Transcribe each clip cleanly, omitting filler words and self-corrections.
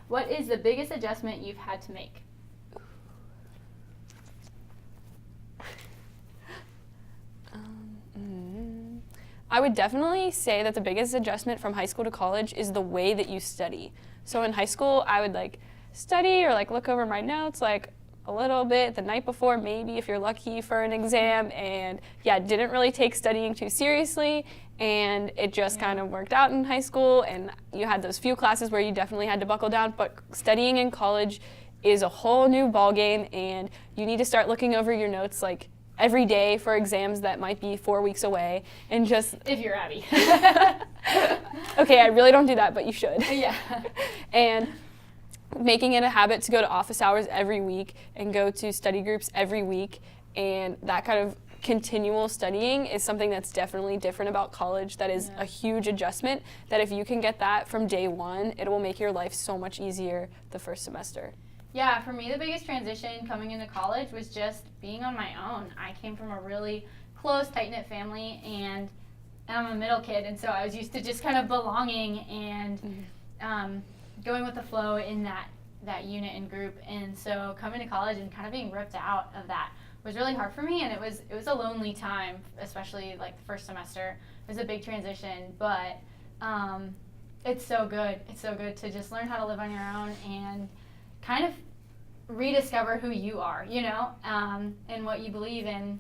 What is the biggest adjustment you've had to make? I would definitely say that the biggest adjustment from high school to college is the way that you study. So in high school, I would study or look over my notes a little bit the night before, maybe if you're lucky for an exam, and didn't really take studying too seriously, and it just kind of worked out in high school, and you had those few classes where you definitely had to buckle down, but studying in college is a whole new ballgame, and you need to start looking over your notes every day for exams that might be 4 weeks away, and just... If you're Abby. Okay, I really don't do that, but you should. Yeah. And making it a habit to go to office hours every week and go to study groups every week, and that kind of continual studying is something that's definitely different about college. That is a huge adjustment, that if you can get that from day one, it will make your life so much easier the first semester. Yeah, for me, the biggest transition coming into college was just being on my own. I came from a really close, tight-knit family, and I'm a middle kid, and so I was used to just kind of belonging and going with the flow in that unit and group. And so coming to college and kind of being ripped out of that was really hard for me, and it was a lonely time, especially the first semester. It was a big transition, but it's so good. It's so good to just learn how to live on your own and kind of rediscover who you are, and what you believe in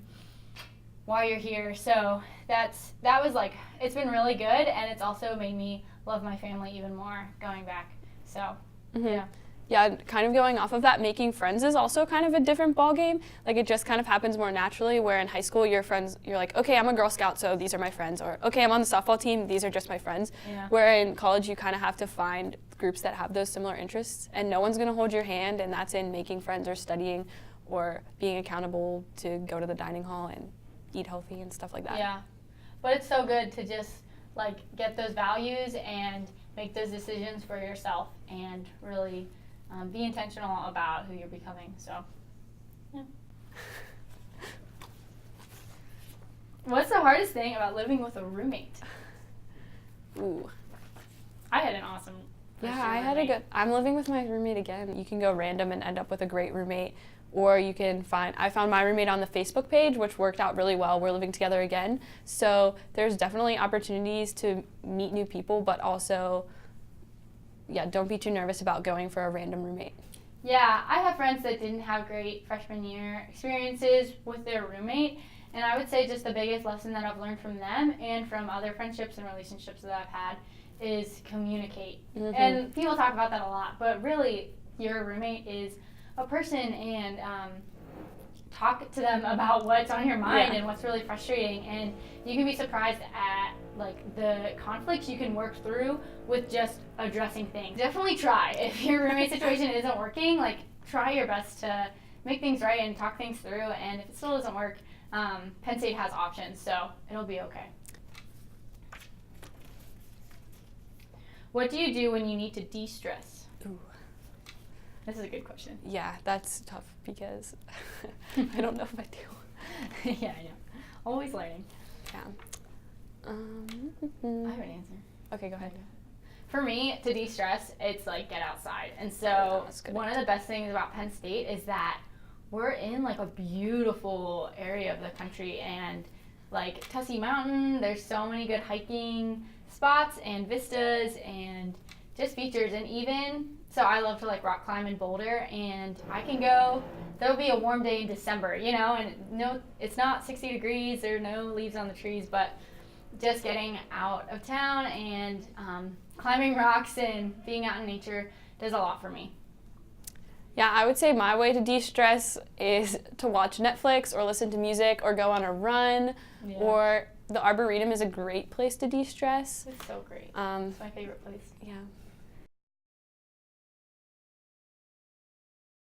while you're here. So that was it's been really good, and it's also made me love my family even more going back. So, Yeah, kind of going off of that, making friends is also kind of a different ballgame. It just kind of happens more naturally, where in high school, your friends, you're okay, I'm a Girl Scout, so these are my friends. Or, okay, I'm on the softball team, these are just my friends. Yeah. Where in college, you kind of have to find groups that have those similar interests, and no one's going to hold your hand, and that's in making friends or studying or being accountable to go to the dining hall and eat healthy and stuff like that. Yeah, but it's so good to just get those values and make those decisions for yourself and really be intentional about who you're becoming. So, yeah. What's the hardest thing about living with a roommate? Ooh. I had an awesome Yeah, I'm living with my roommate again. You can go random and end up with a great roommate, or you can I found my roommate on the Facebook page, which worked out really well. We're living together again. So there's definitely opportunities to meet new people, but also, don't be too nervous about going for a random roommate. Yeah, I have friends that didn't have great freshman year experiences with their roommate, and I would say just the biggest lesson that I've learned from them and from other friendships and relationships that I've had is communicate. Mm-hmm. And people talk about that a lot, but really your roommate is a person, and talk to them about what's on your mind and what's really frustrating, and you can be surprised at the conflicts you can work through with just addressing things. Definitely try. If your roommate situation isn't working, try your best to make things right and talk things through, and if it still doesn't work, Penn State has options, so it'll be okay. What do you do when you need to de-stress? Ooh. This is a good question. Yeah, that's tough because I don't know if I do. Yeah, I know. Always learning. Yeah. I have an answer. Okay, go ahead. For me, to de-stress, it's get outside. And so that's one of the best things about Penn State is that we're in a beautiful area of the country, and Tussey Mountain, there's so many good hiking spots and vistas and just features, and even so I love to rock climb and boulder, and I can go. There'll be a warm day in December, and no, it's not 60 degrees, there are no leaves on the trees, but just getting out of town and climbing rocks and being out in nature does a lot for me. Yeah, I would say my way to de-stress is to watch Netflix or listen to music or go on a run, or the Arboretum is a great place to de-stress. It's so great. It's my favorite place. Yeah.